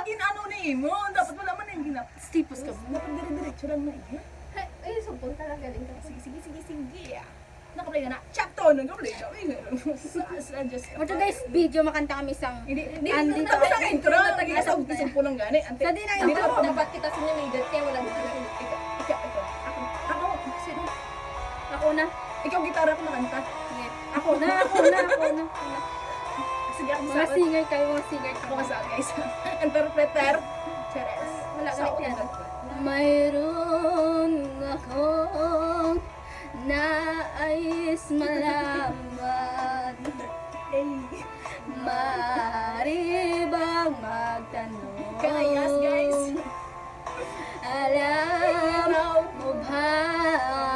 Ginano ni mo. Dapat wala man yung ginap. Tipos ka mo. Dapat dire-diretso lang na eh. Ay, sumpong talaga din ka. Sige. Nakaplay ka na. Chapto, nag-play ka. For today's video, makanta kami isang andito. Tapos ang intro. Nasa utisong po lang gani. Sa din ang intro. Dapat kita sinamigat kaya wala dito. Ako. Sino? Ako na. Ikaw gitara ko nakanta. Sige. Ako na. Sige, ako Mga sa singer kayo, mga singer Ako kayo. sa guys. Interpreter. Cheres. Wala ka na piano. Mayroon akong nais malaman. Maaari bang magtanong? Can I ask, guys? Alam mo ba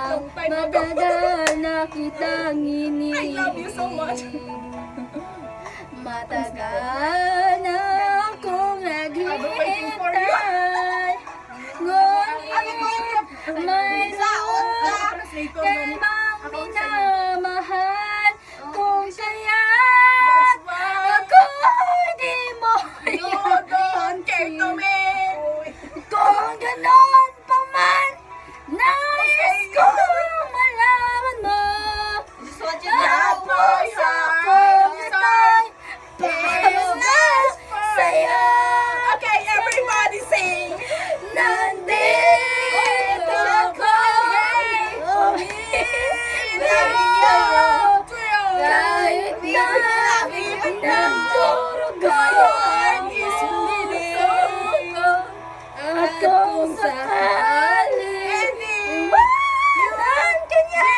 Long time ago. matagal na kitang I love you so much. Matagal na akong I've been waiting for you. naghihintay. Ngunit may Translator kay nun. bang minamahal kung kaya Wow. ako di mo You don't care to me. kung ganon pa man nais ko malaman mo Just want you At to my heart Payos sa'yo. Okay, everybody sing. Nandito ako umiiyak kahit na nagdurugo is bleeding. at kung sakali iwanan ka niya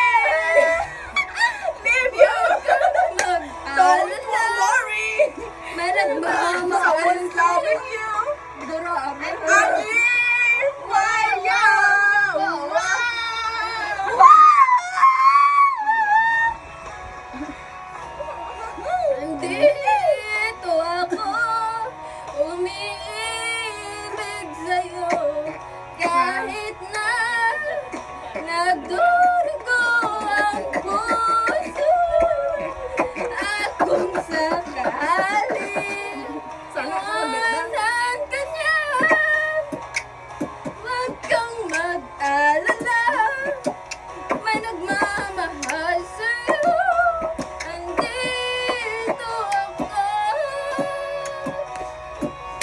Leave you. Don't mag-alala worry. meron ba Someone's loving you. duro I'm here. Why you? Nandito ako, umiibig sa'yo, kahit na nagdurugo ang puso. At kung sakali, iwanan ka niya, huwag kang mag-alala. May nagmamahal sa'yo. Andito ako.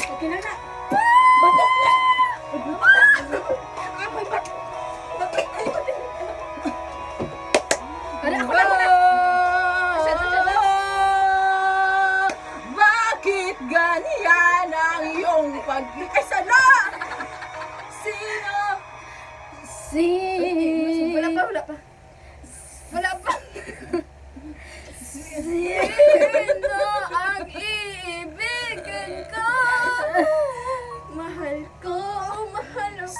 Okay na na. Batok na. Amoy batok. Para ako na. Bakit ganyan ang iyong Ay, sana! Sino? Wala pa. Sino ang iibigan ko? Mahal ko, mahal ako.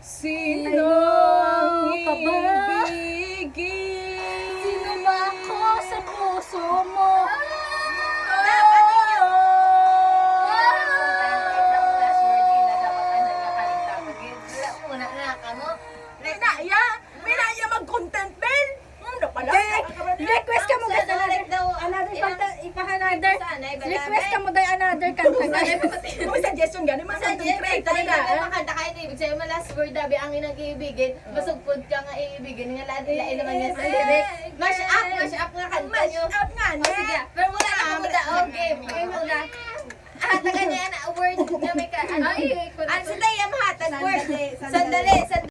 Sino ang Ka ba? ibigin? Sino ba ako sa puso mo? Dapat ninyo. Minaya mag-content, Ben! Ano pala? Request ka mo guys another kanta, ipa-another. Request ka mo dahil another kanta guys. May suggestion gani, mga content creator na. Makanta kayo na ibig sa'yo, malas word dabi ang inang iibigin. Masugpod ka nga iibigin. Nga lahat nila ilaman niya sa lyric. Mash up nga kanta Mash nyo. up nga, O sige, pero muna na muna. Okay, muna. Taga niya na word na may ka. Ano? Ano sila yung mahatag word? Sandali.